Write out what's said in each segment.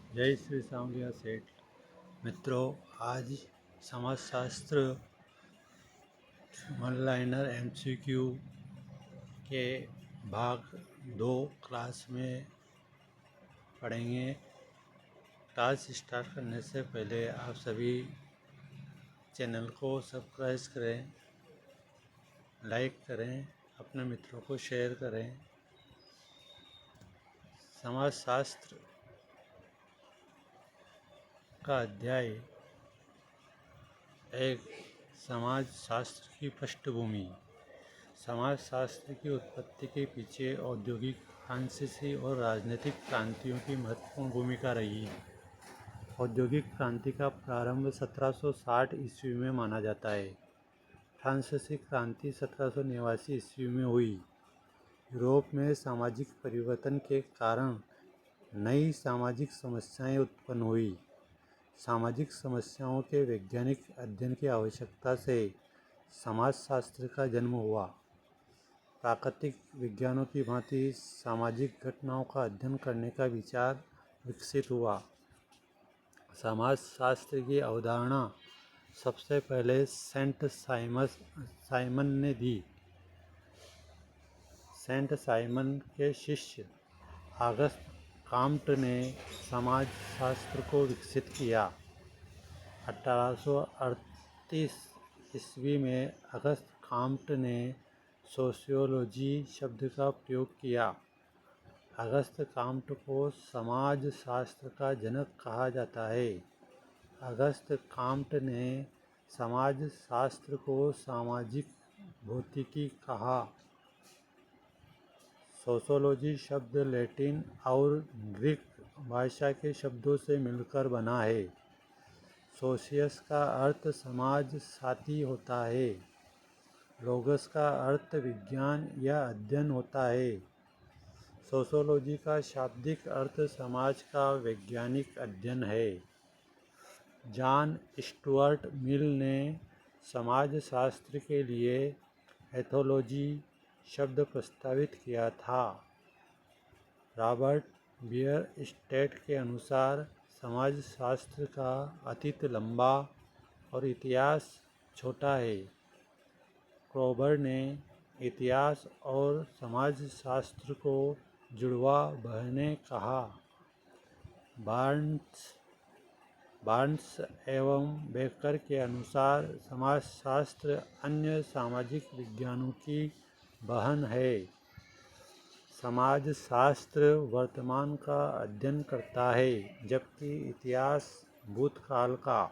जय श्री सांवलिया सेठ। मित्रों, आज समाजशास्त्र वन लाइनर एमसीक्यू के भाग 2 क्लास में पढ़ेंगे। क्लास स्टार्ट करने से पहले आप सभी चैनल को सब्सक्राइब करें, लाइक करें, अपने मित्रों को शेयर करें। समाजशास्त्र का अध्याय एक, समाज शास्त्र की पृष्ठभूमि। समाजशास्त्र की उत्पत्ति के पीछे औद्योगिक, फ्रांसीसी और राजनीतिक क्रांतियों की महत्वपूर्ण भूमिका रही है। औद्योगिक क्रांति का प्रारंभ 1760 ईस्वी में माना जाता है। फ्रांसीसी क्रांति 1789 ईस्वी में हुई। यूरोप में सामाजिक परिवर्तन के कारण नई सामाजिक समस्याएं उत्पन्न हुई। सामाजिक समस्याओं के वैज्ञानिक अध्ययन की आवश्यकता से समाजशास्त्र का जन्म हुआ। प्राकृतिक विज्ञानों की भांति सामाजिक घटनाओं का अध्ययन करने का विचार विकसित हुआ। समाजशास्त्र की अवधारणा सबसे पहले सेंट साइमन ने दी। सेंट साइमन के शिष्य ऑगस्ट काम्ट ने समाजशास्त्र को विकसित किया। 1838 ईस्वी में ऑगस्ट काम्ट ने सोशियोलॉजी शब्द का प्रयोग किया। ऑगस्ट काम्ट को समाजशास्त्र का जनक कहा जाता है। ऑगस्ट काम्ट ने समाजशास्त्र को सामाजिक भौतिकी कहा। सोशियोलॉजी शब्द लैटिन और ग्रीक भाषा के शब्दों से मिलकर बना है। सोशियस का अर्थ समाज साथी होता है। लोगस का अर्थ विज्ञान या अध्ययन होता है। सोशियोलॉजी का शाब्दिक अर्थ समाज का वैज्ञानिक अध्ययन है। जॉन स्टुअर्ट मिल ने समाजशास्त्र के लिए एथोलॉजी शब्द प्रस्तावित किया था। रॉबर्ट बियरस्टेट के अनुसार समाजशास्त्र का अतीत लंबा और इतिहास छोटा है। क्रोबर ने इतिहास और समाजशास्त्र को जुड़वा बहने कहा। बार्न्स एवं बेकर के अनुसार समाजशास्त्र अन्य सामाजिक विज्ञानों की बहन है। समाजशास्त्र वर्तमान का अध्ययन करता है, जबकि इतिहास भूतकाल का।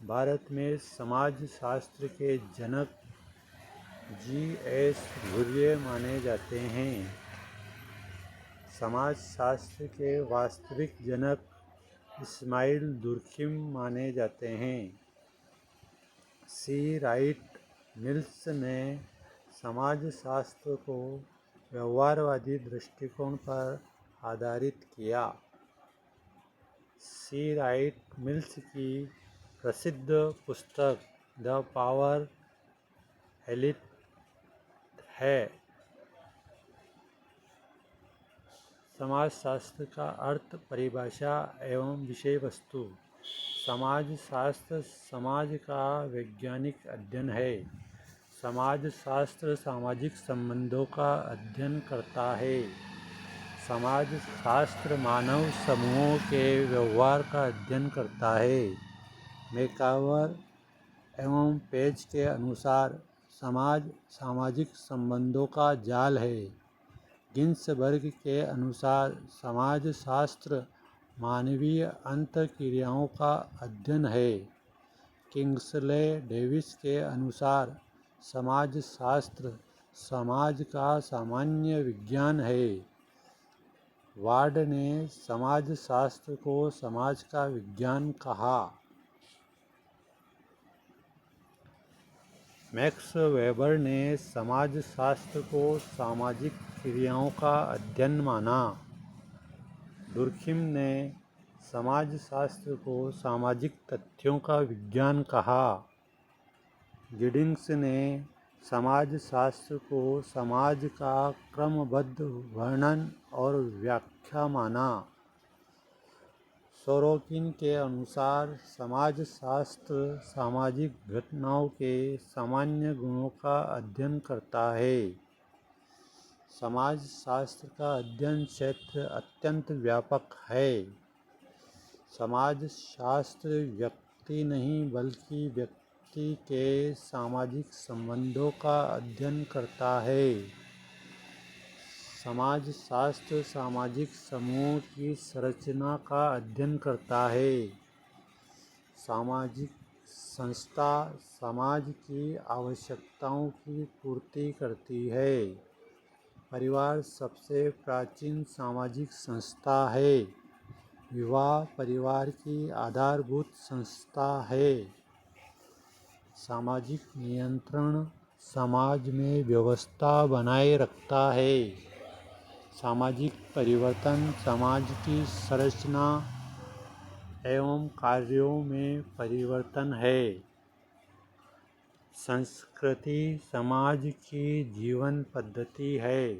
भारत में समाजशास्त्र के जनक जी.एस. घुर्ये माने जाते हैं। समाजशास्त्र के वास्तविक जनक इस्माइल दुर्खिम माने जाते हैं। सी. राइट मिल्स ने समाजशास्त्र को व्यवहारवादी दृष्टिकोण पर आधारित किया। सी. राइट मिल्स की प्रसिद्ध पुस्तक द पावर एलिट है। समाजशास्त्र का अर्थ, परिभाषा एवं विषय वस्तु। समाजशास्त्र समाज का वैज्ञानिक अध्ययन है। समाजशास्त्र सामाजिक संबंधों का अध्ययन करता है। समाजशास्त्र मानव समूहों के व्यवहार का अध्ययन करता है। मैकावर एवं पेज के अनुसार समाज सामाजिक संबंधों का जाल है। गिन्सबर्ग के अनुसार समाजशास्त्र मानवीय अंतःक्रियाओं का अध्ययन है। किंग्सले डेविस के अनुसार समाजशास्त्र समाज का सामान्य विज्ञान है। वार्ड ने समाजशास्त्र को समाज का विज्ञान कहा। मैक्स वेबर ने समाजशास्त्र को सामाजिक क्रियाओं का अध्ययन माना। दुर्खिम ने समाजशास्त्र को सामाजिक तथ्यों का विज्ञान कहा। गिडिंग्स ने समाजशास्त्र को समाज का क्रमबद्ध वर्णन और व्याख्या माना। सोरोकिन के अनुसार समाजशास्त्र सामाजिक घटनाओं के सामान्य गुणों का अध्ययन करता है। समाजशास्त्र का अध्ययन क्षेत्र अत्यंत व्यापक है। समाजशास्त्र व्यक्ति नहीं बल्कि व्यक्ति के सामाजिक संबंधों का अध्ययन करता है। समाजशास्त्र सामाजिक समूहों की संरचना का अध्ययन करता है। सामाजिक संस्था समाज की आवश्यकताओं की पूर्ति करती है। परिवार सबसे प्राचीन सामाजिक संस्था है। विवाह परिवार की आधारभूत संस्था है। सामाजिक नियंत्रण समाज में व्यवस्था बनाए रखता है। सामाजिक परिवर्तन समाज की संरचना एवं कार्यों में परिवर्तन है। संस्कृति समाज की जीवन पद्धति है।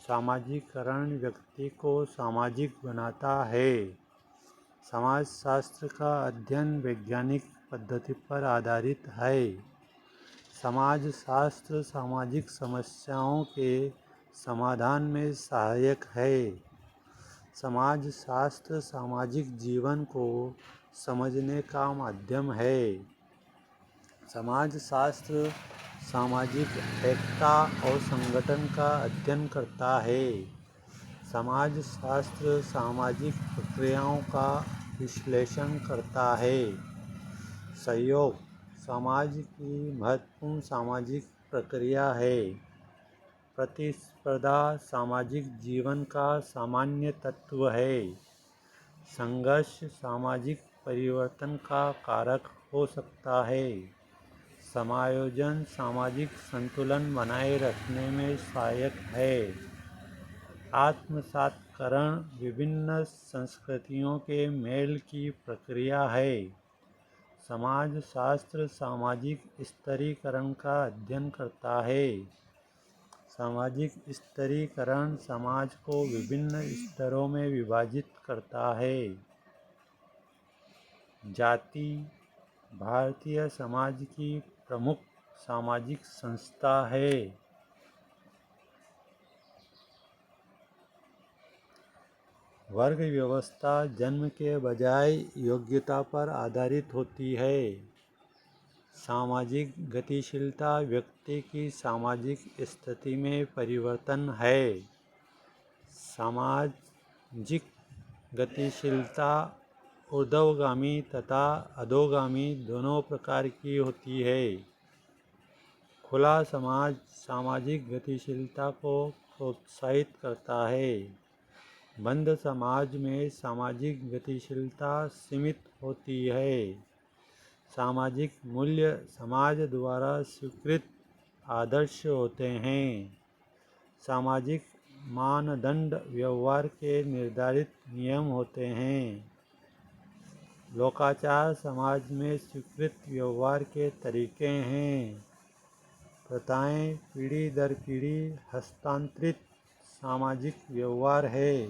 सामाजिकरण व्यक्ति को सामाजिक बनाता है। समाजशास्त्र का अध्ययन वैज्ञानिक पद्धति पर आधारित है। समाजशास्त्र सामाजिक समस्याओं के समाधान में सहायक है। समाजशास्त्र सामाजिक जीवन को समझने का माध्यम है। समाजशास्त्र सामाजिक एकता और संगठन का अध्ययन करता है। समाजशास्त्र सामाजिक प्रक्रियाओं का विश्लेषण करता है। सहयोग समाज की महत्वपूर्ण सामाजिक प्रक्रिया है। प्रतिस्पर्धा सामाजिक जीवन का सामान्य तत्व है। संघर्ष सामाजिक परिवर्तन का कारक हो सकता है। समायोजन सामाजिक संतुलन बनाए रखने में सहायक है। आत्मसातकरण विभिन्न संस्कृतियों के मेल की प्रक्रिया है। समाजशास्त्र सामाजिक स्तरीकरण का अध्ययन करता है। सामाजिक स्तरीकरण समाज को विभिन्न स्तरों में विभाजित करता है। जाति भारतीय समाज की प्रमुख सामाजिक संस्था है। वर्ग व्यवस्था जन्म के बजाय योग्यता पर आधारित होती है। सामाजिक गतिशीलता व्यक्ति की सामाजिक स्थिति में परिवर्तन है। सामाजिक गतिशीलता ऊर्ध्वगामी तथा अधोगामी दोनों प्रकार की होती है। खुला समाज सामाजिक गतिशीलता को प्रोत्साहित करता है। बंद समाज में सामाजिक गतिशीलता सीमित होती है। सामाजिक मूल्य समाज द्वारा स्वीकृत आदर्श होते हैं। सामाजिक मानदंड व्यवहार के निर्धारित नियम होते हैं। लोकाचार समाज में स्वीकृत व्यवहार के तरीके हैं। प्रथाएं पीढ़ी दर पीढ़ी हस्तांतरित सामाजिक व्यवहार है।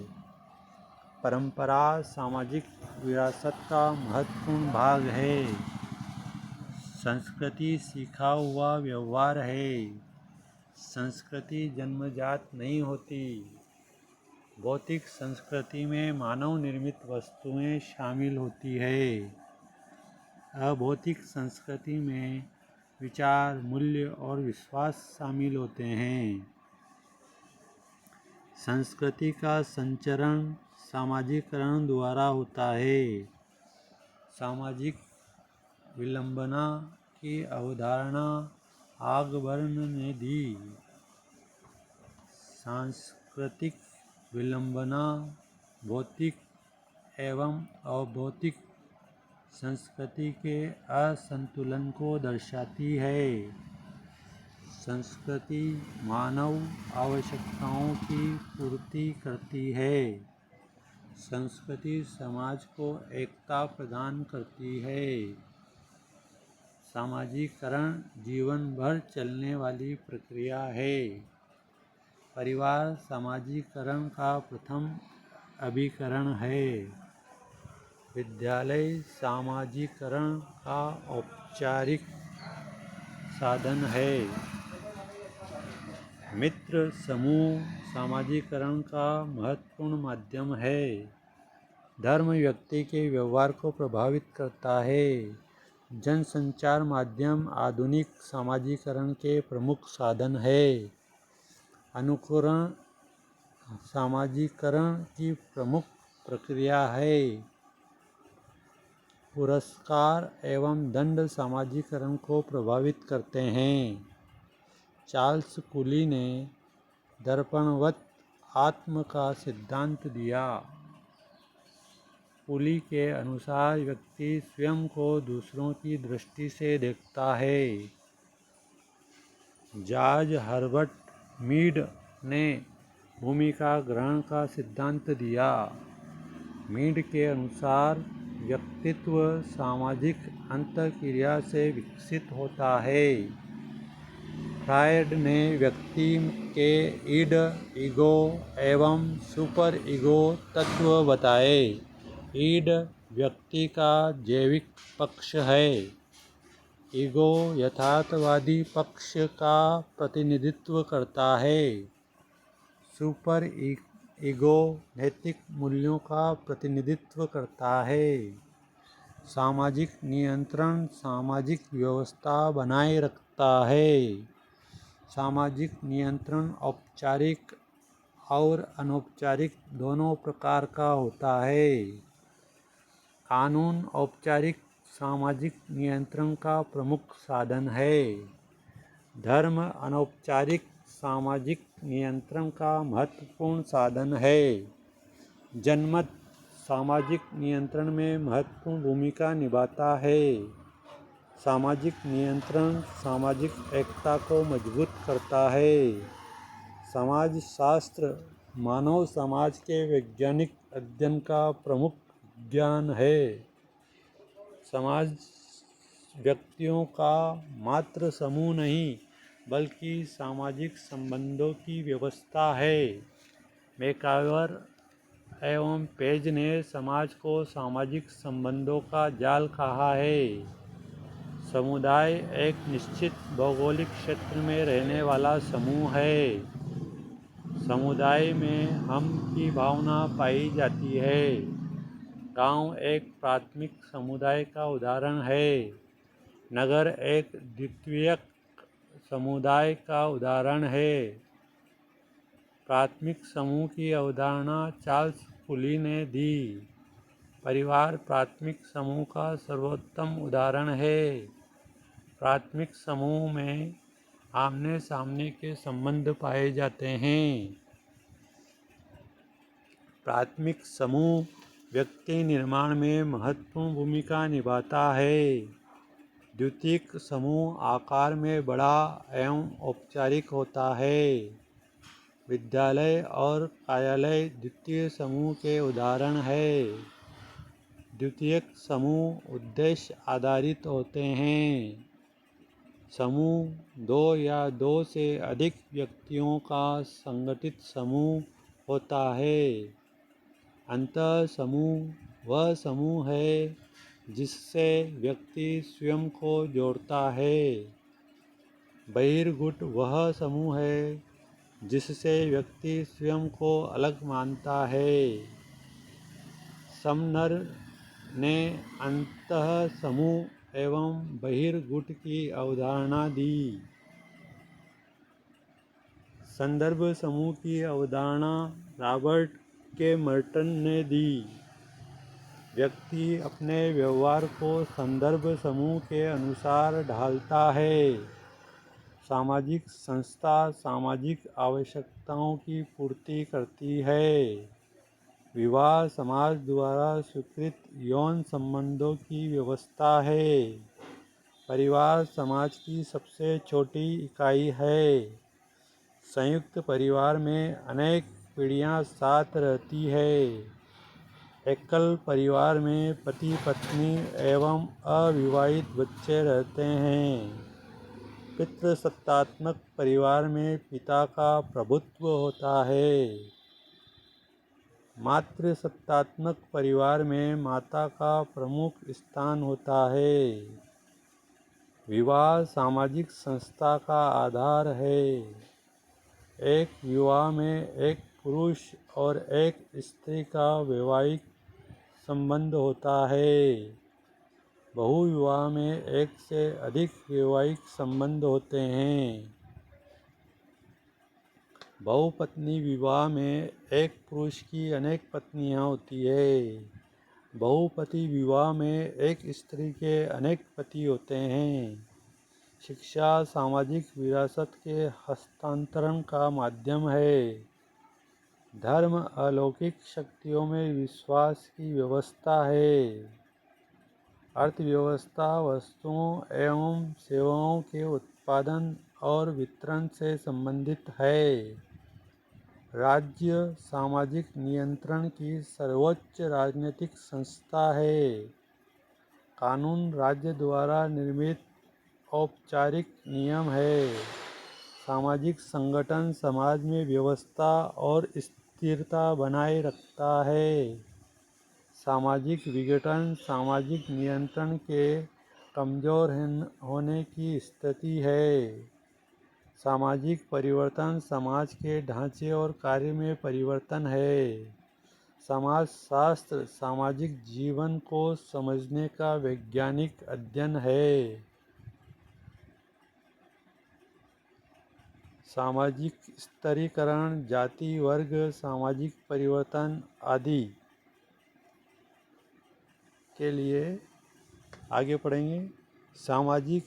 परंपरा सामाजिक विरासत का महत्वपूर्ण भाग है। संस्कृति सीखा हुआ व्यवहार है। संस्कृति जन्मजात नहीं होती। भौतिक संस्कृति में मानव निर्मित वस्तुएं शामिल होती है। अभौतिक संस्कृति में विचार, मूल्य और विश्वास शामिल होते हैं। संस्कृति का संचरण सामाजिकरण द्वारा होता है। सामाजिक विलंबना की अवधारणा आगबर्न ने दी। सांस्कृतिक विलंबना भौतिक एवं अभौतिक संस्कृति के असंतुलन को दर्शाती है। संस्कृति मानव आवश्यकताओं की पूर्ति करती है। संस्कृति समाज को एकता प्रदान करती है। सामाजिकरण जीवन भर चलने वाली प्रक्रिया है। परिवार सामाजिकरण का प्रथम अभिकरण है। विद्यालय सामाजिकरण का औपचारिक साधन है। मित्र समूह सामाजिकरण का महत्वपूर्ण माध्यम है। धर्म व्यक्ति के व्यवहार को प्रभावित करता है। जनसंचार माध्यम आधुनिक सामाजिकरण के प्रमुख साधन है। अनुकरण सामाजिकरण की प्रमुख प्रक्रिया है। पुरस्कार एवं दंड सामाजिकरण को प्रभावित करते हैं। चार्ल्स कूली ने दर्पणवत आत्म का सिद्धांत दिया। कूली के अनुसार व्यक्ति स्वयं को दूसरों की दृष्टि से देखता है। जॉर्ज हर्बर्ट मीड ने भूमिका ग्रहण का सिद्धांत दिया। मीड के अनुसार व्यक्तित्व सामाजिक अंतःक्रिया से विकसित होता है। फ्रायड ने व्यक्ति के इड, ईगो एवं सुपर ईगो तत्व बताए। इड व्यक्ति का जैविक पक्ष है। ईगो यथार्थवादी पक्ष का प्रतिनिधित्व करता है। सुपर ईगो नैतिक मूल्यों का प्रतिनिधित्व करता है। सामाजिक नियंत्रण सामाजिक व्यवस्था बनाए रखता है। सामाजिक नियंत्रण औपचारिक और अनौपचारिक दोनों प्रकार का होता है। कानून औपचारिक सामाजिक नियंत्रण का प्रमुख साधन है। धर्म अनौपचारिक सामाजिक नियंत्रण का महत्वपूर्ण साधन है। जनमत सामाजिक नियंत्रण में महत्वपूर्ण भूमिका निभाता है। सामाजिक नियंत्रण सामाजिक एकता को मजबूत करता है। समाजशास्त्र मानव समाज के वैज्ञानिक अध्ययन का प्रमुख विज्ञान है। समाज व्यक्तियों का मात्र समूह नहीं बल्कि सामाजिक संबंधों की व्यवस्था है। मैकआवर एवं पेज ने समाज को सामाजिक संबंधों का जाल कहा है। समुदाय एक निश्चित भौगोलिक क्षेत्र में रहने वाला समूह है। समुदाय में हम की भावना पाई जाती है। गांव एक प्राथमिक समुदाय का उदाहरण है। नगर एक द्वितीयक समुदाय का उदाहरण है। प्राथमिक समूह की अवधारणा चार्ल्स कूली ने दी। परिवार प्राथमिक समूह का सर्वोत्तम उदाहरण है। प्राथमिक समूह में आमने सामने के संबंध पाए जाते हैं। प्राथमिक समूह व्यक्ति निर्माण में महत्वपूर्ण भूमिका निभाता है। द्वितीयक समूह आकार में बड़ा एवं औपचारिक होता है। विद्यालय और कार्यालय द्वितीय समूह के उदाहरण हैं। द्वितीयक समूह उद्देश्य आधारित होते हैं। समूह दो या दो से अधिक व्यक्तियों का संगठित समूह होता है। अंतः समूह वह समूह है जिससे व्यक्ति स्वयं को जोड़ता है। बहिर्गुट वह समूह है जिससे व्यक्ति स्वयं को अलग मानता है। समनर ने अंतः समूह एवं बहिर्गुट की अवधारणा दी। संदर्भ समूह की अवधारणा रॉबर्ट के मर्टन ने दी। व्यक्ति अपने व्यवहार को संदर्भ समूह के अनुसार ढालता है। सामाजिक संस्था सामाजिक आवश्यकताओं की पूर्ति करती है। विवाह समाज द्वारा स्वीकृत यौन संबंधों की व्यवस्था है। परिवार समाज की सबसे छोटी इकाई है। संयुक्त परिवार में अनेक पीढ़ियां साथ रहती है। एकल परिवार में पति पत्नी एवं अविवाहित बच्चे रहते हैं। पितृसत्तात्मक परिवार में पिता का प्रभुत्व होता है। मातृसत्तात्मक परिवार में माता का प्रमुख स्थान होता है। विवाह सामाजिक संस्था का आधार है। एक विवाह में एक पुरुष और एक स्त्री का वैवाहिक संबंध होता है। बहुविवाह में एक से अधिक वैवाहिक संबंध होते हैं। बहुपत्नी विवाह में एक पुरुष की अनेक पत्नियां होती है। बहुपति विवाह में एक स्त्री के अनेक पति होते हैं। शिक्षा सामाजिक विरासत के हस्तांतरण का माध्यम है। धर्म अलौकिक शक्तियों में विश्वास की व्यवस्था है। अर्थव्यवस्था वस्तुओं एवं सेवाओं के उत्पादन और वितरण से संबंधित है। राज्य सामाजिक नियंत्रण की सर्वोच्च राजनीतिक संस्था है। कानून राज्य द्वारा निर्मित औपचारिक नियम है। सामाजिक संगठन समाज में व्यवस्था और स्थिरता बनाए रखता है। सामाजिक विघटन सामाजिक नियंत्रण के कमजोर होने की स्थिति है। सामाजिक परिवर्तन समाज के ढांचे और कार्य में परिवर्तन है। समाजशास्त्र सामाजिक जीवन को समझने का वैज्ञानिक अध्ययन है। सामाजिक स्तरीकरण जाति वर्ग सामाजिक परिवर्तन आदि के लिए आगे पढ़ेंगे। सामाजिक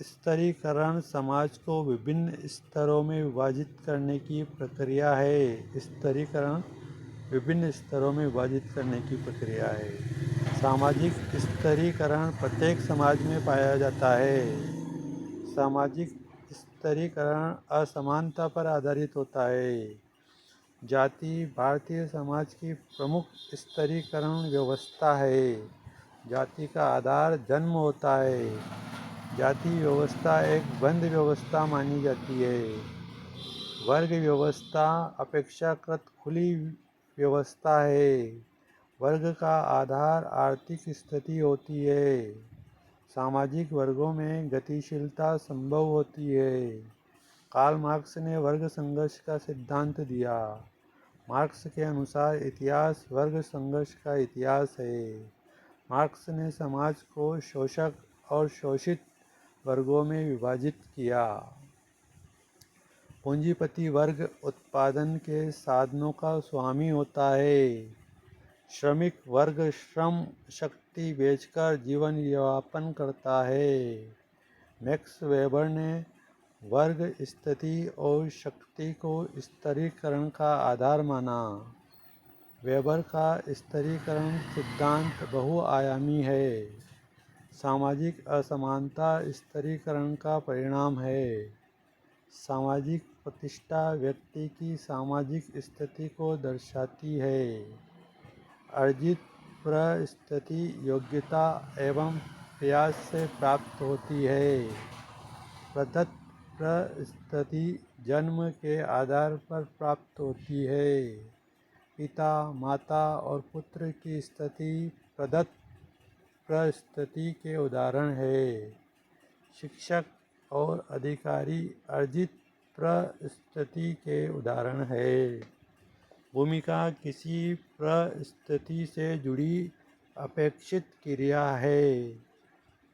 स्तरीकरण समाज को विभिन्न स्तरों में विभाजित करने की प्रक्रिया है। स्तरीकरण विभिन्न स्तरों में विभाजित करने की प्रक्रिया है। सामाजिक स्तरीकरण प्रत्येक समाज में पाया जाता है। सामाजिक स्तरीकरण असमानता पर आधारित होता है। जाति भारतीय समाज की प्रमुख स्तरीकरण व्यवस्था है। जाति का आधार जन्म होता है। जाति व्यवस्था एक बंद व्यवस्था मानी जाती है। वर्ग व्यवस्था अपेक्षाकृत खुली व्यवस्था है। वर्ग का आधार आर्थिक स्थिति होती है। सामाजिक वर्गों में गतिशीलता संभव होती है। कार्ल मार्क्स ने वर्ग संघर्ष का सिद्धांत दिया। मार्क्स के अनुसार इतिहास वर्ग संघर्ष का इतिहास है। मार्क्स ने समाज को शोषक और शोषित वर्गों में विभाजित किया। पूंजीपति वर्ग उत्पादन के साधनों का स्वामी होता है। श्रमिक वर्ग श्रम शक्ति बेचकर जीवन यापन करता है। मैक्स वेबर ने वर्ग स्थिति और शक्ति को स्तरीकरण का आधार माना। वेबर का स्तरीकरण सिद्धांत बहुआयामी है। सामाजिक असमानता स्तरीकरण का परिणाम है। सामाजिक प्रतिष्ठा व्यक्ति की सामाजिक स्थिति को दर्शाती है। अर्जित परिस्थिति योग्यता एवं प्रयास से प्राप्त होती है। प्रदत्त परिस्थिति जन्म के आधार पर प्राप्त होती है। पिता माता और पुत्र की स्थिति प्रदत्त परिस्थिति के उदाहरण है। शिक्षक और अधिकारी अर्जित परिस्थिति के उदाहरण है। भूमिका किसी परिस्थिति से जुड़ी अपेक्षित क्रिया है।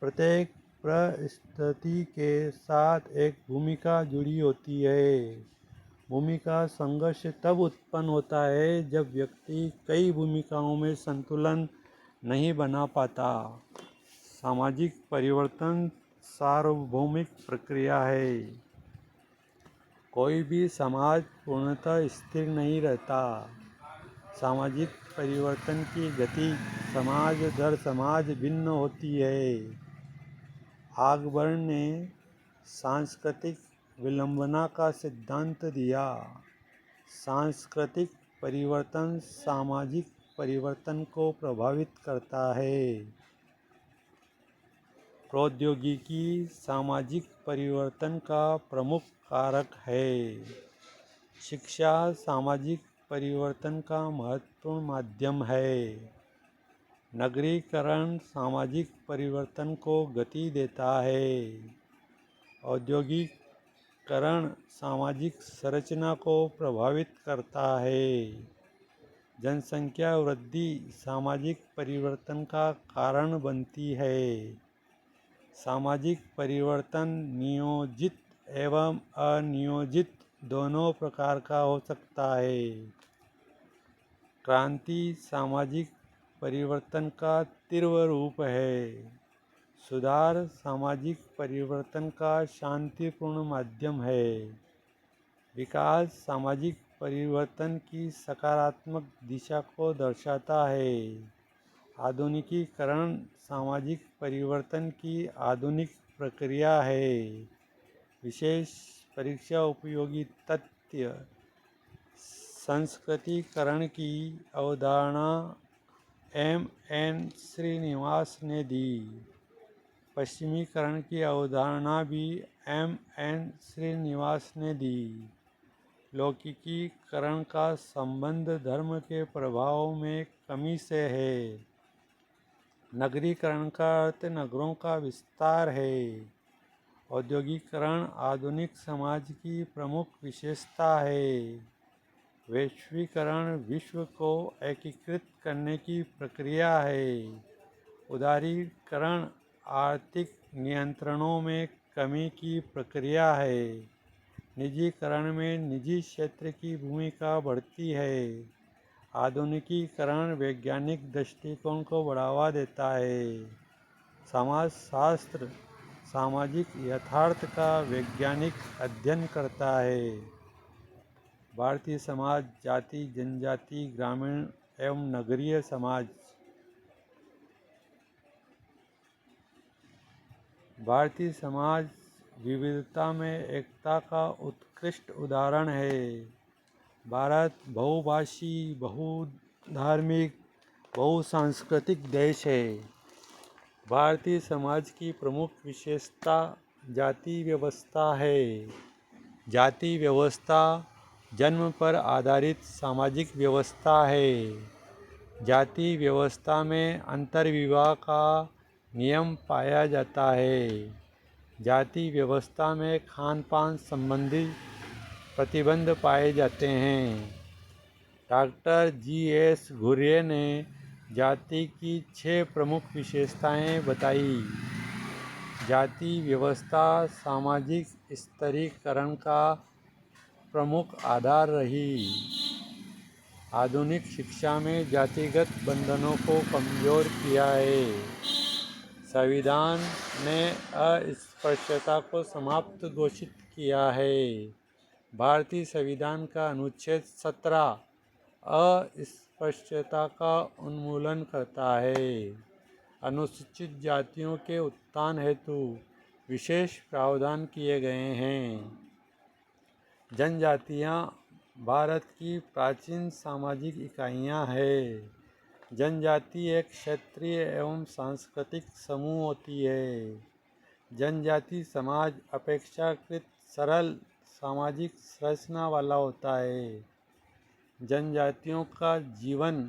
प्रत्येक परिस्थिति के साथ एक भूमिका जुड़ी होती है। भूमिका संघर्ष तब उत्पन्न होता है जब व्यक्ति कई भूमिकाओं में संतुलन नहीं बना पाता। सामाजिक परिवर्तन सार्वभौमिक प्रक्रिया है। कोई भी समाज पूर्णतः स्थिर नहीं रहता। सामाजिक परिवर्तन की गति समाज दर समाज भिन्न होती है। ऑगबर्न ने सांस्कृतिक विलंबना का सिद्धांत दिया। सांस्कृतिक परिवर्तन सामाजिक परिवर्तन को प्रभावित करता है। प्रौद्योगिकी सामाजिक परिवर्तन का प्रमुख कारक है। शिक्षा सामाजिक परिवर्तन का महत्वपूर्ण माध्यम है। नगरीकरण सामाजिक परिवर्तन को गति देता है। औद्योगिकरण सामाजिक संरचना को प्रभावित करता है। जनसंख्या वृद्धि सामाजिक परिवर्तन का कारण बनती है। सामाजिक परिवर्तन नियोजित एवं अनियोजित दोनों प्रकार का हो सकता है। क्रांति सामाजिक परिवर्तन का तीव्र रूप है। सुधार सामाजिक परिवर्तन का शांतिपूर्ण माध्यम है। विकास सामाजिक परिवर्तन की सकारात्मक दिशा को दर्शाता है। आधुनिकीकरण सामाजिक परिवर्तन की आधुनिक प्रक्रिया है। विशेष परीक्षा उपयोगी तथ्य संस्कृतिकरण की अवधारणा M.N. श्रीनिवास ने दी। पश्चिमीकरण की अवधारणा भी M.N. श्रीनिवास ने दी। लौकिकीकरण का संबंध धर्म के प्रभाव में कमी से है। नगरीकरण का अर्थ नगरों का विस्तार है। औद्योगिकरण आधुनिक समाज की प्रमुख विशेषता है। वैश्वीकरण विश्व को एकीकृत करने की प्रक्रिया है। उदारीकरण आर्थिक नियंत्रणों में कमी की प्रक्रिया है। निजीकरण में निजी क्षेत्र की भूमिका बढ़ती है। आधुनिकीकरण वैज्ञानिक दृष्टिकोण को बढ़ावा देता है। समाजशास्त्र सामाजिक यथार्थ का वैज्ञानिक अध्ययन करता है। भारतीय समाज जाति जनजाति ग्रामीण एवं नगरीय समाज। भारतीय समाज विविधता में एकता का उत्कृष्ट उदाहरण है। भारत बहुभाषी बहुधार्मिक बहुसांस्कृतिक देश है। भारतीय समाज की प्रमुख विशेषता जाति व्यवस्था है। जाति व्यवस्था जन्म पर आधारित सामाजिक व्यवस्था है। जाति व्यवस्था में अंतर्विवाह का नियम पाया जाता है। जाति व्यवस्था में खान पान संबंधी प्रतिबंध पाए जाते हैं। Doctor G.S. घुर्ये ने जाति की 6 प्रमुख विशेषताएं बताई। जाति व्यवस्था सामाजिक स्तरीकरण का प्रमुख आधार रही। आधुनिक शिक्षा में जातिगत बंधनों को कमजोर किया है। संविधान ने अस्पृश्यता को समाप्त घोषित किया है। भारतीय संविधान का अनुच्छेद 17 अस्पृश्यता का उन्मूलन करता है। अनुसूचित जातियों के उत्थान हेतु विशेष प्रावधान किए गए हैं। जनजातियाँ भारत की प्राचीन सामाजिक इकाइयाँ हैं। जनजाति एक क्षेत्रीय एवं सांस्कृतिक समूह होती है। जनजाति समाज अपेक्षाकृत सरल सामाजिक संरचना वाला होता है। जनजातियों का जीवन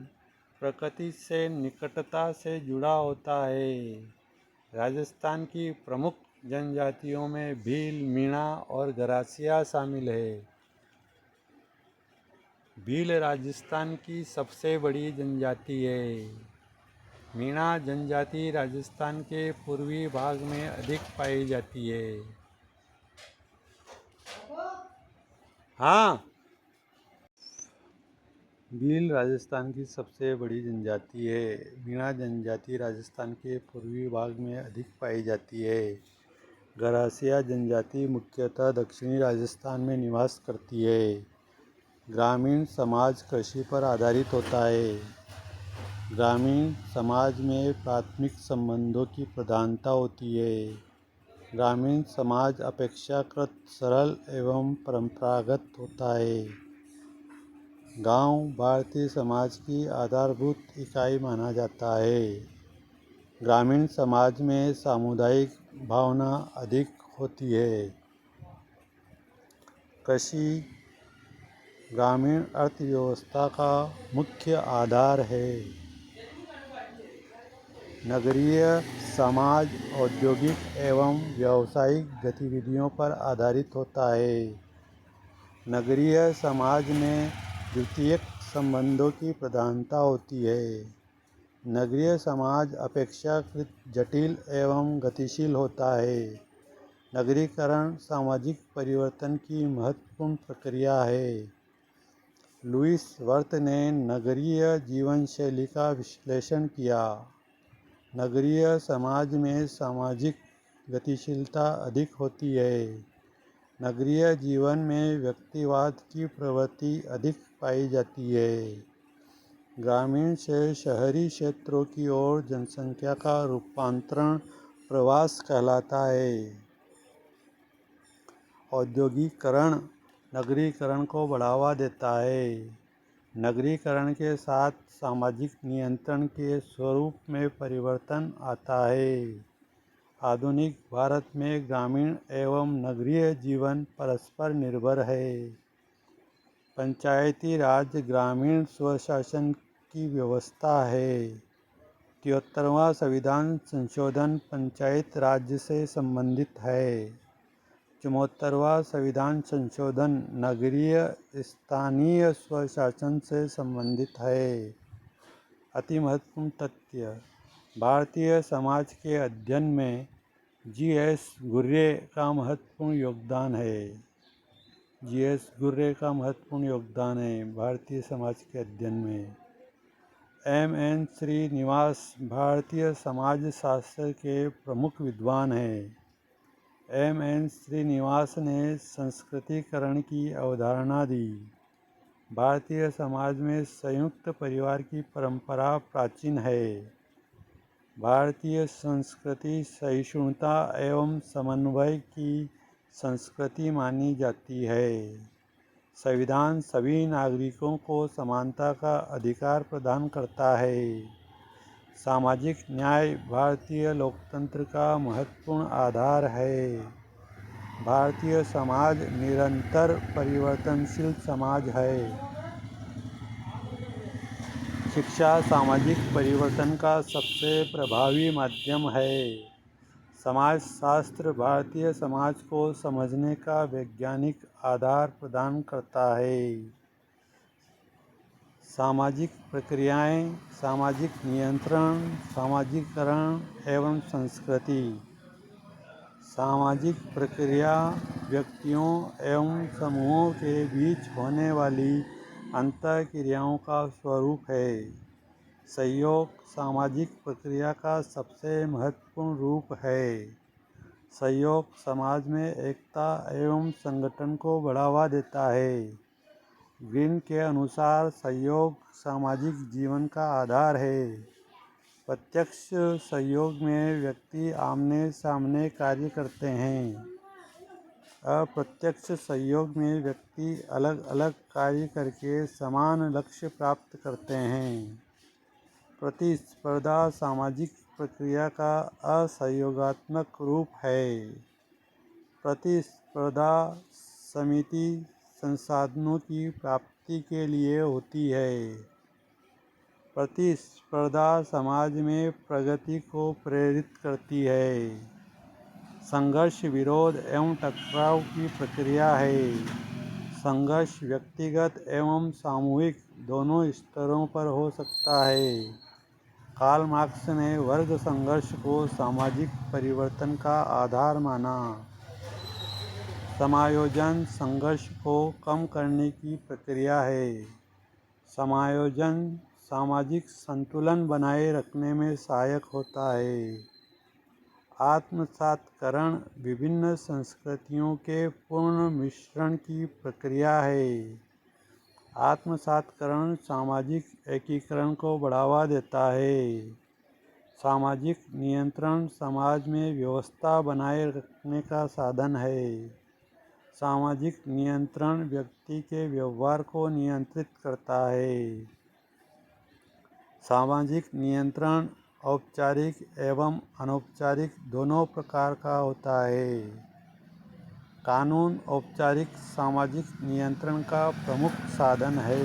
प्रकृति से निकटता से जुड़ा होता है। राजस्थान की प्रमुख जनजातियों में भील, मीणा और गरासिया शामिल है। भील राजस्थान की सबसे बड़ी जनजाति है। मीणा जनजाति राजस्थान के पूर्वी भाग में अधिक पाई जाती है। हाँ, भील राजस्थान की सबसे बड़ी जनजाति है। मीणा जनजाति राजस्थान के पूर्वी भाग में अधिक पाई जाती है। गरासिया जनजाति मुख्यतः दक्षिणी राजस्थान में निवास करती है। ग्रामीण समाज कृषि पर आधारित होता है। ग्रामीण समाज में प्राथमिक संबंधों की प्रधानता होती है। ग्रामीण समाज अपेक्षाकृत सरल एवं परंपरागत होता है। गांव भारतीय समाज की आधारभूत इकाई माना जाता है। ग्रामीण समाज में सामुदायिक भावना अधिक होती है। कृषि ग्रामीण अर्थव्यवस्था का मुख्य आधार है। नगरीय समाज औद्योगिक एवं व्यावसायिक गतिविधियों पर आधारित होता है। नगरीय समाज में द्वितीयक संबंधों की प्रधानता होती है। नगरीय समाज अपेक्षाकृत जटिल एवं गतिशील होता है। नगरीकरण सामाजिक परिवर्तन की महत्वपूर्ण प्रक्रिया है। लुईस वर्थ ने नगरीय जीवन शैली का विश्लेषण किया। नगरीय समाज में सामाजिक गतिशीलता अधिक होती है। नगरीय जीवन में व्यक्तिवाद की प्रवृत्ति अधिक पाई जाती है। ग्रामीण से शहरी क्षेत्रों की ओर जनसंख्या का रूपांतरण प्रवास कहलाता है। औद्योगिकरण नगरीकरण को बढ़ावा देता है। नगरीकरण के साथ सामाजिक नियंत्रण के स्वरूप में परिवर्तन आता है। आधुनिक भारत में ग्रामीण एवं नगरीय जीवन परस्पर निर्भर है। पंचायती राज ग्रामीण स्वशासन की व्यवस्था है। 73वां संविधान संशोधन पंचायत राज से संबंधित है। 74वां संविधान संशोधन नगरीय स्थानीय स्वशासन से संबंधित है। अति महत्वपूर्ण तथ्य भारतीय समाज के अध्ययन में जी.एस. घुर्ये का महत्वपूर्ण योगदान है। जी.एस. घुर्ये का महत्वपूर्ण योगदान है भारतीय समाज के अध्ययन में। एम.एन. श्रीनिवास भारतीय समाज शास्त्र के प्रमुख विद्वान हैं। एम.एन. श्रीनिवास ने संस्कृतिकरण की अवधारणा दी। भारतीय समाज में संयुक्त परिवार की परंपरा प्राचीन है। भारतीय संस्कृति सहिष्णुता एवं समन्वय की संस्कृति मानी जाती है। संविधान सभी नागरिकों को समानता का अधिकार प्रदान करता है। सामाजिक न्याय भारतीय लोकतंत्र का महत्वपूर्ण आधार है। भारतीय समाज निरंतर परिवर्तनशील समाज है। शिक्षा सामाजिक परिवर्तन का सबसे प्रभावी माध्यम है। समाजशास्त्र भारतीय समाज को समझने का वैज्ञानिक आधार प्रदान करता है। सामाजिक प्रक्रियाएं, सामाजिक नियंत्रण, सामाजिकरण एवं संस्कृति। सामाजिक प्रक्रिया व्यक्तियों एवं समूहों के बीच होने वाली अंतःक्रियाओं का स्वरूप है। सहयोग सामाजिक प्रक्रिया का सबसे महत्वपूर्ण रूप है। सहयोग समाज में एकता एवं संगठन को बढ़ावा देता है। ग्रीन के अनुसार सहयोग सामाजिक जीवन का आधार है। प्रत्यक्ष सहयोग में व्यक्ति आमने सामने कार्य करते हैं। अप्रत्यक्ष सहयोग में व्यक्ति अलग अलग कार्य करके समान लक्ष्य प्राप्त करते हैं। प्रतिस्पर्धा सामाजिक प्रक्रिया का असहयोगात्मक रूप है। प्रतिस्पर्धा समिति संसाधनों की प्राप्ति के लिए होती है। प्रतिस्पर्धा समाज में प्रगति को प्रेरित करती है। संघर्ष विरोध एवं टकराव की प्रक्रिया है। संघर्ष व्यक्तिगत एवं सामूहिक दोनों स्तरों पर हो सकता है। कार्ल मार्क्स ने वर्ग संघर्ष को सामाजिक परिवर्तन का आधार माना। समायोजन संघर्ष को कम करने की प्रक्रिया है। समायोजन सामाजिक संतुलन बनाए रखने में सहायक होता है। आत्मसातकरण विभिन्न संस्कृतियों के पूर्ण मिश्रण की प्रक्रिया है। आत्मसातकरण सामाजिक एकीकरण को बढ़ावा देता है। सामाजिक नियंत्रण समाज में व्यवस्था बनाए रखने का साधन है। सामाजिक नियंत्रण व्यक्ति के व्यवहार को नियंत्रित करता है। सामाजिक नियंत्रण औपचारिक एवं अनौपचारिक दोनों प्रकार का होता है। कानून औपचारिक सामाजिक नियंत्रण का प्रमुख साधन है।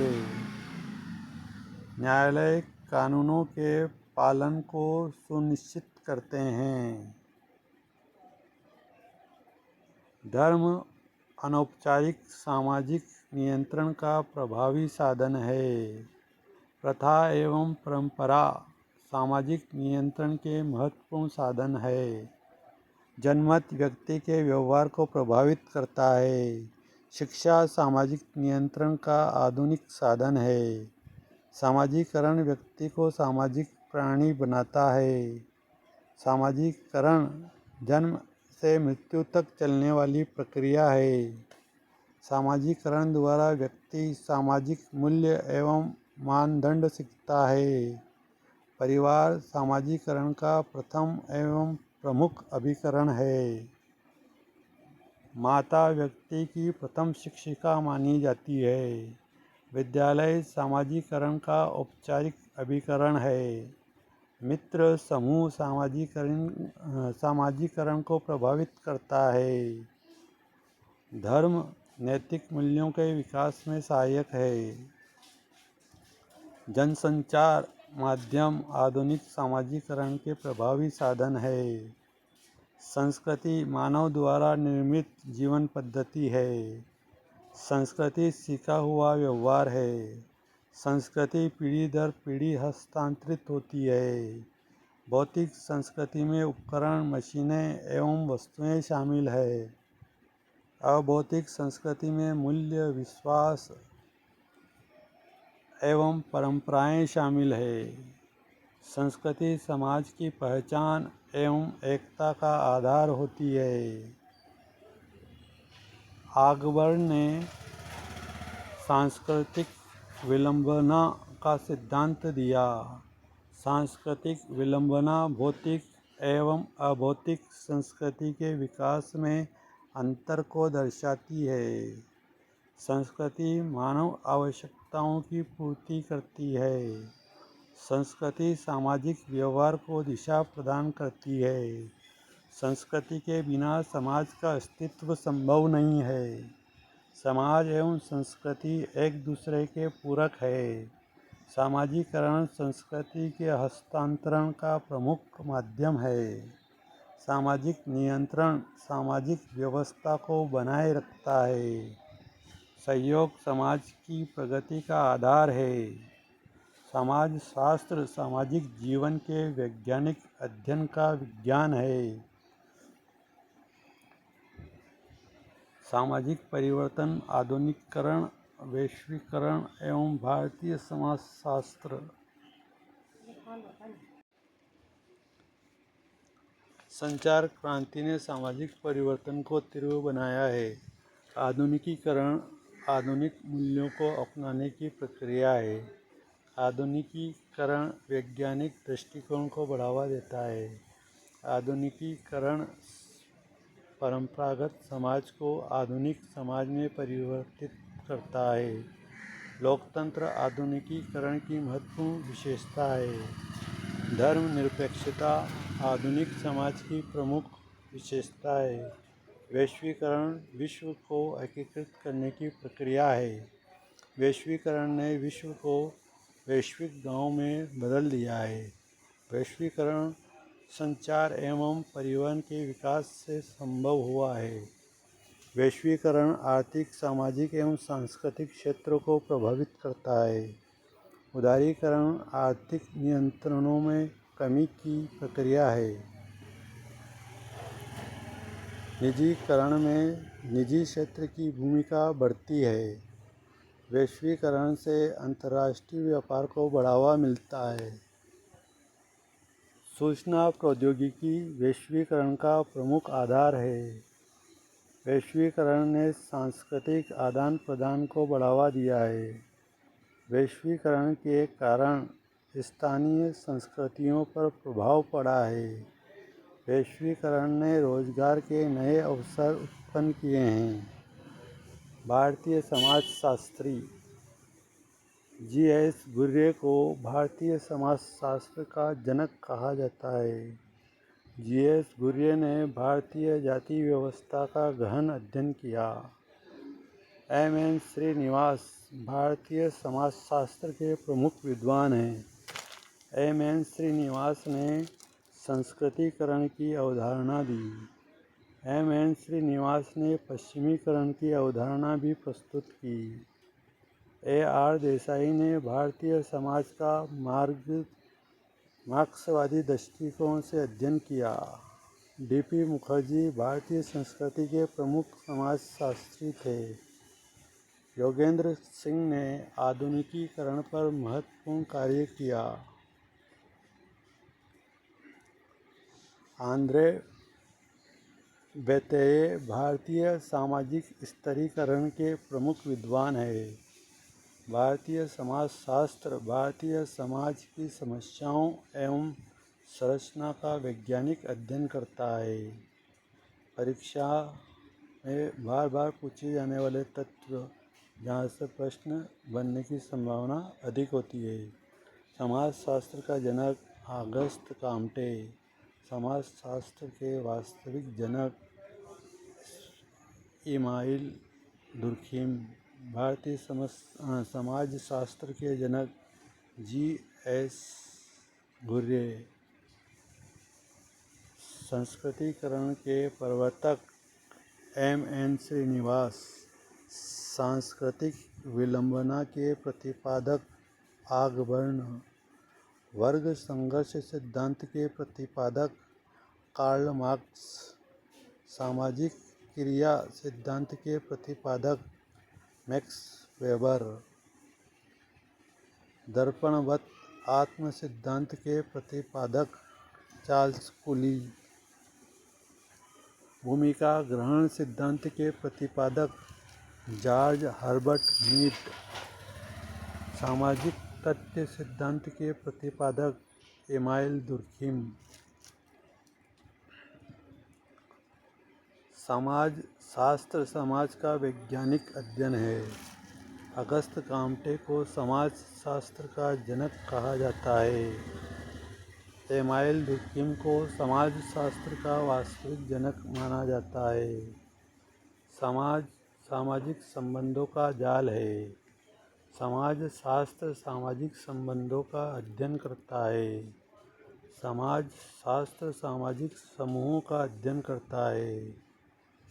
न्यायालय कानूनों के पालन को सुनिश्चित करते हैं। धर्म अनौपचारिक सामाजिक नियंत्रण का प्रभावी साधन है। प्रथा एवं परंपरा सामाजिक नियंत्रण के महत्वपूर्ण साधन है। जनमत व्यक्ति के व्यवहार को प्रभावित करता है। शिक्षा सामाजिक नियंत्रण का आधुनिक साधन है। सामाजिकरण व्यक्ति को सामाजिक प्राणी बनाता है। सामाजिकरण जन्म से मृत्यु तक चलने वाली प्रक्रिया है। सामाजिकरण द्वारा व्यक्ति सामाजिक मूल्य एवं मानदंड सीखता है। परिवार सामाजिकरण का प्रथम एवं प्रमुख अभिकरण है। माता व्यक्ति की प्रथम शिक्षिका मानी जाती है। विद्यालय सामाजिकरण का औपचारिक अभिकरण है। मित्र समूह सामाजिकरण को प्रभावित करता है। धर्म नैतिक मूल्यों के विकास में सहायक है। जनसंचार माध्यम आधुनिक सामाजिकरण के प्रभावी साधन है। संस्कृति मानव द्वारा निर्मित जीवन पद्धति है। संस्कृति सीखा हुआ व्यवहार है। संस्कृति पीढ़ी दर पीढ़ी हस्तांतरित होती है। भौतिक संस्कृति में उपकरण, मशीनें एवं वस्तुएं शामिल है। अभौतिक संस्कृति में मूल्य, विश्वास एवं परंपराएं शामिल है। संस्कृति समाज की पहचान एवं एकता का आधार होती है। अकबर ने सांस्कृतिक विलंबना का सिद्धांत दिया। सांस्कृतिक विलंबना भौतिक एवं अभौतिक संस्कृति के विकास में अंतर को दर्शाती है। संस्कृति मानव आवश्यकताओं की पूर्ति करती है। संस्कृति सामाजिक व्यवहार को दिशा प्रदान करती है। संस्कृति के बिना समाज का अस्तित्व संभव नहीं है। समाज एवं संस्कृति एक दूसरे के पूरक है। सामाजिकरण संस्कृति के हस्तांतरण का प्रमुख माध्यम है। सामाजिक नियंत्रण सामाजिक व्यवस्था को बनाए रखता है। सहयोग समाज की प्रगति का आधार है। समाज शास्त्र सामाजिक जीवन के वैज्ञानिक अध्ययन का विज्ञान है। सामाजिक परिवर्तन, आधुनिकीकरण, वैश्वीकरण एवं भारतीय समाजशास्त्र। संचार क्रांति ने सामाजिक परिवर्तन को तीव्र बनाया है। आधुनिकीकरण आधुनिक मूल्यों को अपनाने की प्रक्रिया है। आधुनिकीकरण वैज्ञानिक दृष्टिकोण को बढ़ावा देता है। आधुनिकीकरण परंपरागत समाज को आधुनिक समाज में परिवर्तित करता है। लोकतंत्र आधुनिकीकरण की महत्वपूर्ण विशेषता है। धर्मनिरपेक्षता आधुनिक समाज की प्रमुख विशेषता है। वैश्वीकरण विश्व को एकीकृत करने की प्रक्रिया है। वैश्वीकरण ने विश्व को वैश्विक गांव में बदल दिया है। वैश्वीकरण संचार एवं परिवहन के विकास से संभव हुआ है। वैश्वीकरण आर्थिक, सामाजिक एवं सांस्कृतिक क्षेत्रों को प्रभावित करता है। उदारीकरण आर्थिक नियंत्रणों में कमी की प्रक्रिया है। निजीकरण में निजी क्षेत्र की भूमिका बढ़ती है। वैश्वीकरण से अंतर्राष्ट्रीय व्यापार को बढ़ावा मिलता है। सूचना प्रौद्योगिकी वैश्वीकरण का प्रमुख आधार है। वैश्वीकरण ने सांस्कृतिक आदान प्रदान को बढ़ावा दिया है। वैश्वीकरण के कारण स्थानीय संस्कृतियों पर प्रभाव पड़ा है। वैश्वीकरण ने रोजगार के नए अवसर उत्पन्न किए हैं। भारतीय समाजशास्त्री जी.एस. बुर्रे को भारतीय समाजशास्त्र का जनक कहा जाता है। जी.एस. घुर्ये ने भारतीय जाति व्यवस्था का गहन अध्ययन किया। एम.एन. श्रीनिवास भारतीय समाजशास्त्र के प्रमुख विद्वान हैं। एम.एन. श्रीनिवास ने संस्कृतिकरण की अवधारणा दी। एम.एन. श्रीनिवास ने पश्चिमीकरण की अवधारणा भी प्रस्तुत की। ए.आर. देसाई ने भारतीय समाज का मार्क्सवादी दृष्टिकोण से अध्ययन किया। डी.पी. मुखर्जी भारतीय संस्कृति के प्रमुख समाजशास्त्री थे। योगेंद्र सिंह ने आधुनिकीकरण पर महत्वपूर्ण कार्य किया। आंद्रे बेतेये भारतीय सामाजिक स्तरीकरण के प्रमुख विद्वान हैं। भारतीय समाजशास्त्र भारतीय समाज की समस्याओं एवं संरचना का वैज्ञानिक अध्ययन करता है। परीक्षा में बार बार पूछे जाने वाले तत्व जहाँ से प्रश्न बनने की संभावना अधिक होती है। समाजशास्त्र का जनक ऑगस्ट काम्टे। समाजशास्त्र के वास्तविक जनक इस्माइल दुर्खिम। भारतीय समाजशास्त्र के जनक जी.एस. घुर्ये। संस्कृतिकरण के प्रवर्तक एम.एन. श्रीनिवास। सांस्कृतिक विलंबना के प्रतिपादक आगबर्न। वर्ग संघर्ष सिद्धांत के प्रतिपादक कार्ल मार्क्स। सामाजिक क्रिया सिद्धांत के प्रतिपादक मैक्स वेबर। दर्पणवत आत्म सिद्धांत के प्रतिपादक चार्ल्स कूली। भूमिका ग्रहण सिद्धांत के प्रतिपादक जॉर्ज हर्बर्ट मीड। सामाजिक तथ्य सिद्धांत के प्रतिपादक इस्माइल दुर्खिम। समाजशास्त्र समाज का वैज्ञानिक अध्ययन है। ऑगस्ट काम्टे को समाजशास्त्र का जनक कहा जाता है। इस्माइल दुर्खिम को समाजशास्त्र का वास्तविक जनक माना जाता है। समाज सामाजिक संबंधों का जाल है। समाजशास्त्र सामाजिक संबंधों का अध्ययन करता है। समाजशास्त्र सामाजिक समूहों का अध्ययन करता है।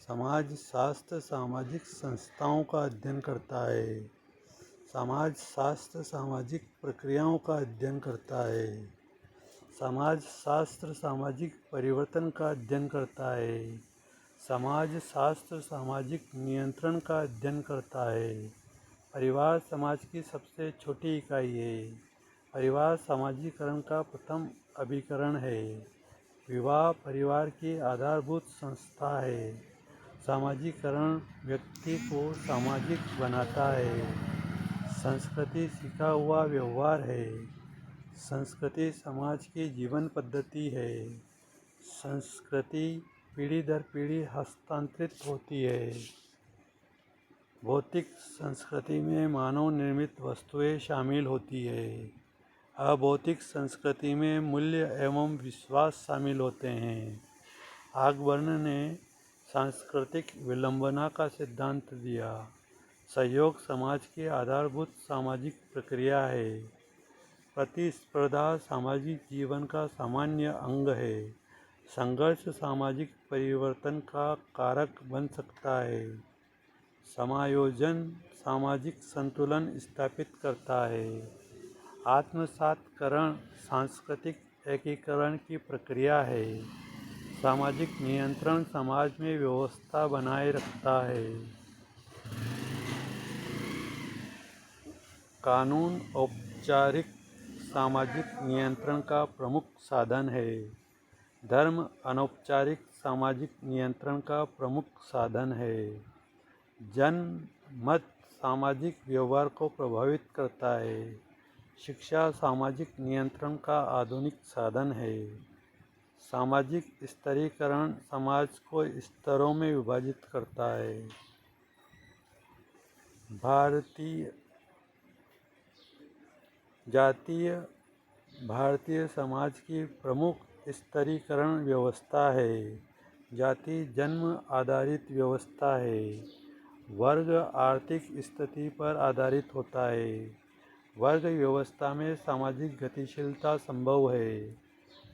समाजशास्त्र सामाजिक संस्थाओं का अध्ययन करता है। समाजशास्त्र सामाजिक प्रक्रियाओं का अध्ययन करता है। समाजशास्त्र सामाजिक परिवर्तन का अध्ययन करता है। समाजशास्त्र सामाजिक नियंत्रण का अध्ययन करता है। परिवार समाज की सबसे छोटी इकाई है। परिवार समाजीकरण का प्रथम अभिकरण है। विवाह परिवार की आधारभूत संस्था है। समाजीकरण व्यक्ति को सामाजिक बनाता है। संस्कृति सीखा हुआ व्यवहार है। संस्कृति समाज की जीवन पद्धति है। संस्कृति पीढ़ी दर पीढ़ी हस्तांतरित होती है। भौतिक संस्कृति में मानव निर्मित वस्तुएं शामिल होती है। अभौतिक संस्कृति में मूल्य एवं विश्वास शामिल होते हैं। आगबर्न ने सांस्कृतिक विलंबना का सिद्धांत दिया। सहयोग समाज की आधारभूत सामाजिक प्रक्रिया है। प्रतिस्पर्धा सामाजिक जीवन का सामान्य अंग है। संघर्ष सामाजिक परिवर्तन का कारक बन सकता है। समायोजन सामाजिक संतुलन स्थापित करता है। आत्मसातकरण सांस्कृतिक एकीकरण की प्रक्रिया है। सामाजिक नियंत्रण समाज में व्यवस्था बनाए रखता है। कानून औपचारिक सामाजिक नियंत्रण का प्रमुख साधन है। धर्म अनौपचारिक सामाजिक नियंत्रण का प्रमुख साधन है। जनमत सामाजिक व्यवहार को प्रभावित करता है। शिक्षा सामाजिक नियंत्रण का आधुनिक साधन है। सामाजिक स्तरीकरण समाज को स्तरों में विभाजित करता है। जातीय भारतीय समाज की प्रमुख स्तरीकरण व्यवस्था है। जाति जन्म आधारित व्यवस्था है। वर्ग आर्थिक स्थिति पर आधारित होता है। वर्ग व्यवस्था में सामाजिक गतिशीलता संभव है।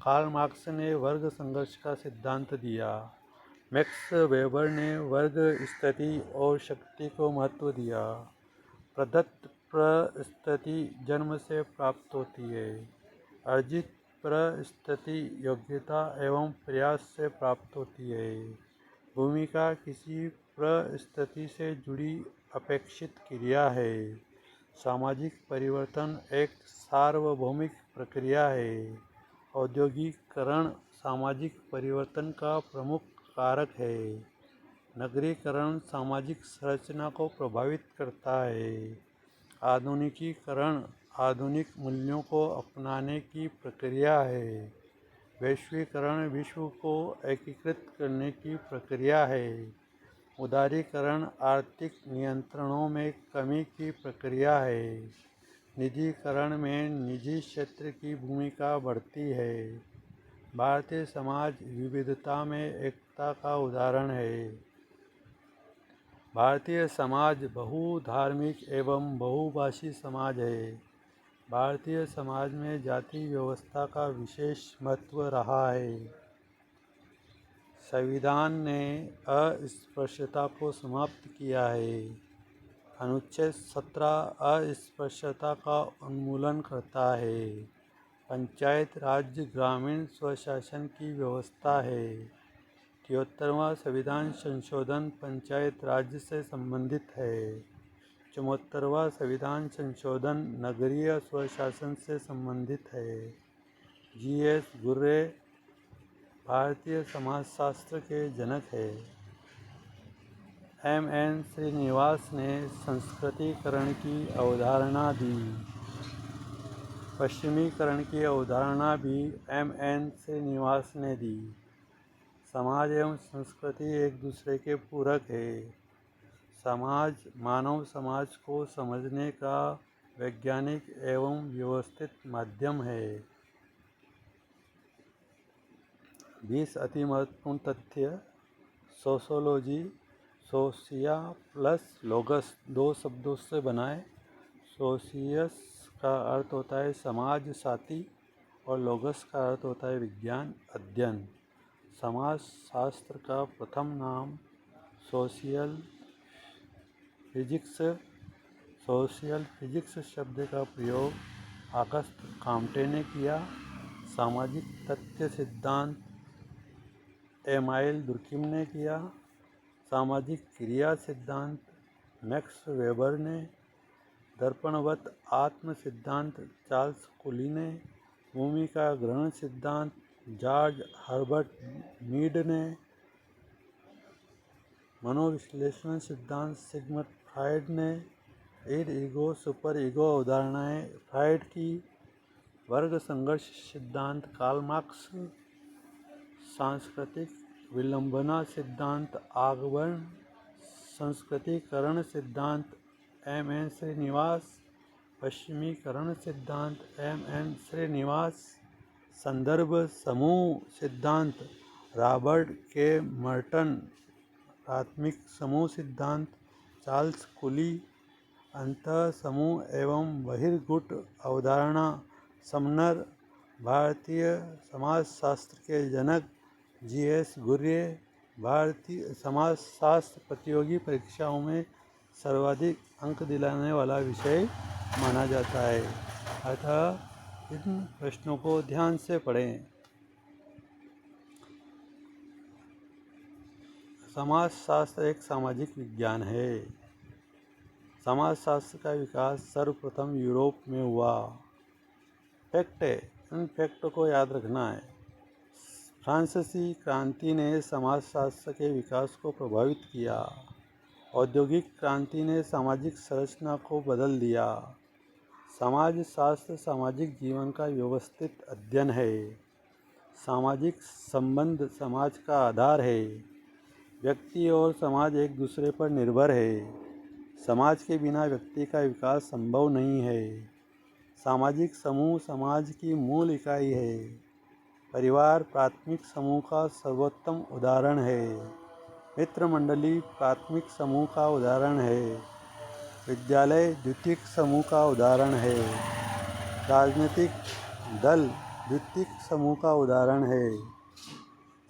कार्ल मार्क्स ने वर्ग संघर्ष का सिद्धांत दिया। मैक्स वेबर ने वर्ग स्थिति और शक्ति को महत्व दिया। प्रदत्त परिस्थिति जन्म से प्राप्त होती है। अर्जित परिस्थिति योग्यता एवं प्रयास से प्राप्त होती है। भूमिका किसी परिस्थिति से जुड़ी अपेक्षित क्रिया है। सामाजिक परिवर्तन एक सार्वभौमिक प्रक्रिया है। औद्योगिकीकरण सामाजिक परिवर्तन का प्रमुख कारक है। नगरीकरण सामाजिक संरचना को प्रभावित करता है। आधुनिकीकरण आधुनिक मूल्यों को अपनाने की प्रक्रिया है। वैश्वीकरण विश्व को एकीकृत करने की प्रक्रिया है। उदारीकरण आर्थिक नियंत्रणों में कमी की प्रक्रिया है। निजीकरण में निजी क्षेत्र की भूमिका बढ़ती है। भारतीय समाज विविधता में एकता का उदाहरण है। भारतीय समाज बहुधार्मिक एवं बहुभाषी समाज है। भारतीय समाज में जाति व्यवस्था का विशेष महत्व रहा है। संविधान ने अस्पृश्यता को समाप्त किया है। अनुच्छेद 17 अस्पृश्यता का उन्मूलन करता है। पंचायत राज ग्रामीण स्वशासन की व्यवस्था है। 73वां संविधान संशोधन पंचायत राज से संबंधित है। 74वां संविधान संशोधन नगरीय स्वशासन से संबंधित है। जी.एस. घुर्रे भारतीय समाजशास्त्र के जनक है। M.N. श्रीनिवास ने संस्कृतिकरण की अवधारणा दी। पश्चिमीकरण की अवधारणा भी M.N. श्रीनिवास ने दी। समाज एवं संस्कृति एक दूसरे के पूरक है। समाज मानव समाज को समझने का वैज्ञानिक एवं व्यवस्थित माध्यम है। 20 अति महत्वपूर्ण तथ्य। सोशोलॉजी सोशिया प्लस लोगस 2 शब्दों से बनाए। सोशियस का अर्थ होता है समाज साथी और लोगस का अर्थ होता है विज्ञान अध्ययन। समाज शास्त्र का प्रथम नाम सोशियल फिजिक्स शब्द का प्रयोग ऑगस्ट कॉम्टे ने किया। सामाजिक तथ्य सिद्धांत एमाइल दुर्किम ने किया। सामाजिक क्रिया सिद्धांत मैक्स वेबर ने। दर्पणवत आत्म सिद्धांत चार्ल्स कुली ने। भूमिका ग्रहण सिद्धांत जॉर्ज हर्बर्ट मीड ने। मनोविश्लेषण सिद्धांत सिगमंड फ्रायड ने। इड ईगो सुपर ईगो अवधारणाएं फ्रायड की। वर्ग संघर्ष सिद्धांत कार्ल मार्क्स। सांस्कृतिक विलंबना सिद्धांत आगबर्न। संस्कृतिकरण सिद्धांत M.N. श्रीनिवास। पश्चिमीकरण सिद्धांत M.N. श्रीनिवास। संदर्भ समूह सिद्धांत रॉबर्ट के मर्टन। प्राथमिक समूह सिद्धांत चार्ल्स कुली। अंतः समूह एवं बहिर्गुट अवधारणा समनर। भारतीय समाजशास्त्र के जनक जी.एस. घुर्रे। भारतीय समाजशास्त्र प्रतियोगी परीक्षाओं में सर्वाधिक अंक दिलाने वाला विषय माना जाता है। अतः इन प्रश्नों को ध्यान से पढ़ें। समाजशास्त्र एक सामाजिक विज्ञान है। समाजशास्त्र का विकास सर्वप्रथम यूरोप में हुआ। फैक्ट है, इन फैक्ट को याद रखना है। फ्रांसीसी क्रांति ने समाजशास्त्र के विकास को प्रभावित किया। औद्योगिक क्रांति ने सामाजिक संरचना को बदल दिया। समाजशास्त्र सामाजिक जीवन का व्यवस्थित अध्ययन है। सामाजिक संबंध समाज का आधार है। व्यक्ति और समाज एक दूसरे पर निर्भर है। समाज के बिना व्यक्ति का विकास संभव नहीं है। सामाजिक समूह समाज की मूल इकाई है। परिवार प्राथमिक समूह का सर्वोत्तम उदाहरण है। मित्र मंडली प्राथमिक समूह का उदाहरण है। विद्यालय द्वितीयक समूह का उदाहरण है। राजनीतिक दल द्वितीयक समूह का उदाहरण है।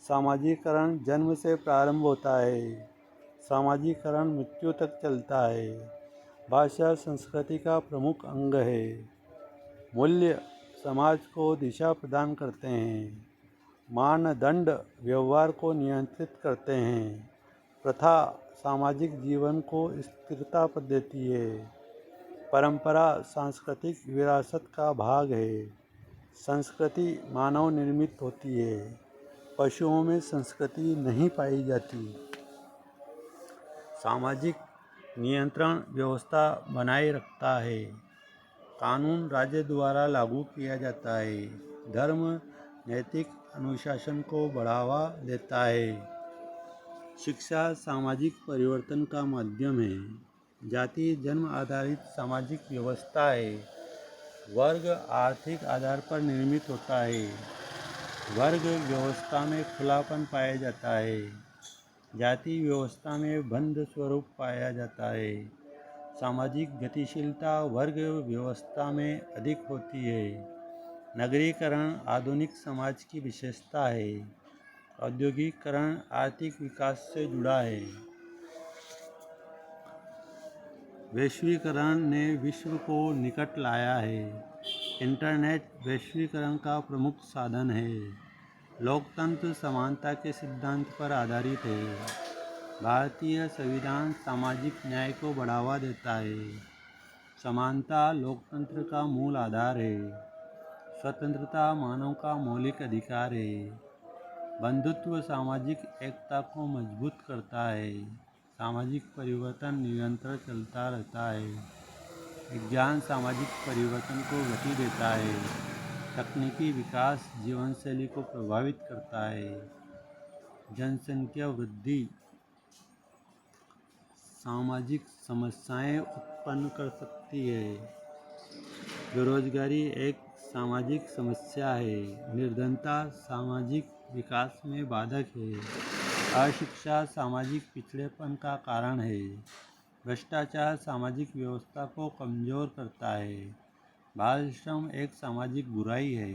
सामाजिकरण जन्म से प्रारंभ होता है। सामाजिकरण मृत्यु तक चलता है। भाषा संस्कृति का प्रमुख अंग है। मूल्य समाज को दिशा प्रदान करते हैं। मानदंड व्यवहार को नियंत्रित करते हैं। प्रथा सामाजिक जीवन को स्थिरता देती है। परंपरा सांस्कृतिक विरासत का भाग है। संस्कृति मानव निर्मित होती है। पशुओं में संस्कृति नहीं पाई जाती। सामाजिक नियंत्रण व्यवस्था बनाए रखता है। कानून राज्य द्वारा लागू किया जाता है। धर्म नैतिक अनुशासन को बढ़ावा देता है। शिक्षा सामाजिक परिवर्तन का माध्यम है। जाति जन्म आधारित सामाजिक व्यवस्था है। वर्ग आर्थिक आधार पर निर्मित होता है। वर्ग व्यवस्था में खुलापन पाया जाता है। जाति व्यवस्था में बंध स्वरूप पाया जाता है। सामाजिक गतिशीलता वर्ग व्यवस्था में अधिक होती है। नगरीकरण आधुनिक समाज की विशेषता है। औद्योगिकरण आर्थिक विकास से जुड़ा है। वैश्वीकरण ने विश्व को निकट लाया है। इंटरनेट वैश्वीकरण का प्रमुख साधन है। लोकतंत्र समानता के सिद्धांत पर आधारित है। भारतीय संविधान सामाजिक न्याय को बढ़ावा देता है। समानता लोकतंत्र का मूल आधार है। स्वतंत्रता मानव का मौलिक अधिकार है। बंधुत्व सामाजिक एकता को मजबूत करता है। सामाजिक परिवर्तन निरंतर चलता रहता है। विज्ञान सामाजिक परिवर्तन को गति देता है। तकनीकी विकास जीवनशैली को प्रभावित करता है। जनसंख्या वृद्धि सामाजिक समस्याएं उत्पन्न कर सकती है। बेरोजगारी एक सामाजिक समस्या है। निर्धनता सामाजिक विकास में बाधक है। अशिक्षा सामाजिक पिछड़ेपन का कारण है। भ्रष्टाचार सामाजिक व्यवस्था को कमजोर करता है। बाल श्रम एक सामाजिक बुराई है।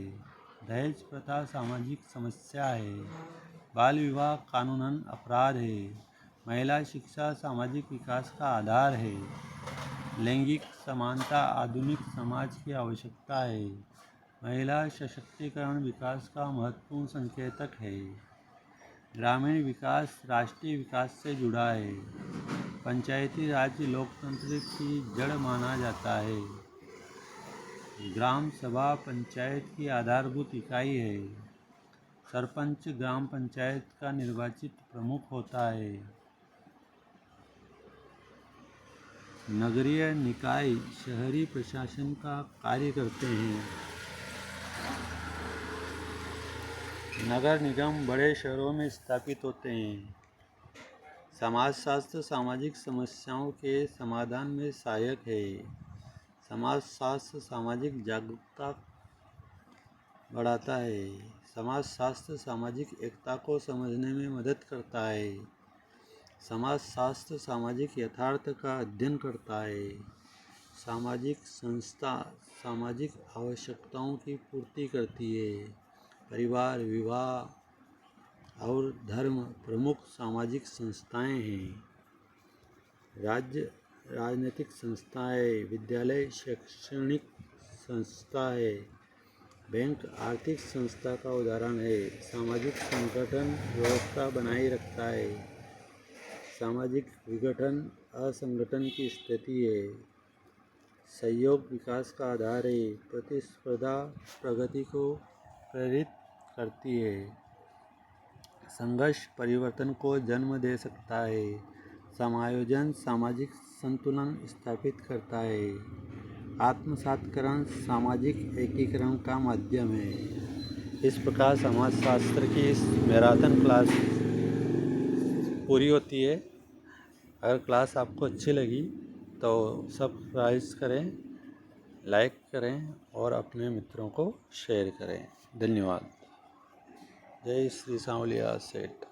दहेज प्रथा सामाजिक समस्या है। बाल विवाह कानूनन अपराध है। महिला शिक्षा सामाजिक विकास का आधार है। लैंगिक समानता आधुनिक समाज की आवश्यकता है। महिला सशक्तिकरण विकास का महत्वपूर्ण संकेतक है। ग्रामीण विकास राष्ट्रीय विकास से जुड़ा है। पंचायती राज लोकतंत्र की जड़ माना जाता है। ग्राम सभा पंचायत की आधारभूत इकाई है। सरपंच ग्राम पंचायत का निर्वाचित प्रमुख होता है। नगरीय निकाय शहरी प्रशासन का कार्य करते हैं। नगर निगम बड़े शहरों में स्थापित होते हैं। समाजशास्त्र सामाजिक समस्याओं के समाधान में सहायक है। समाजशास्त्र सामाजिक जागरूकता बढ़ाता है। समाजशास्त्र सामाजिक एकता को समझने में मदद करता है। समाजशास्त्र सामाजिक यथार्थ का अध्ययन करता है। सामाजिक संस्था सामाजिक आवश्यकताओं की पूर्ति करती है। परिवार विवाह और धर्म प्रमुख सामाजिक संस्थाएं हैं। राज्य राजनीतिक संस्थाएं, विद्यालय शैक्षणिक संस्था है। बैंक आर्थिक संस्था का उदाहरण है। सामाजिक संगठन व्यवस्था बनाए रखता है। सामाजिक विघटन असंगठन की स्थिति है। सहयोग विकास का आधार है। प्रतिस्पर्धा प्रगति को प्रेरित करती है। संघर्ष परिवर्तन को जन्म दे सकता है। समायोजन सामाजिक संतुलन स्थापित करता है। आत्मसातकरण सामाजिक एकीकरण का माध्यम है। इस प्रकार समाजशास्त्र की इस मैराथन क्लास पूरी होती है। अगर क्लास आपको अच्छी लगी तो सब्सक्राइब करें, लाइक करें और अपने मित्रों को शेयर करें। धन्यवाद। जय श्री सांवलिया सेठ।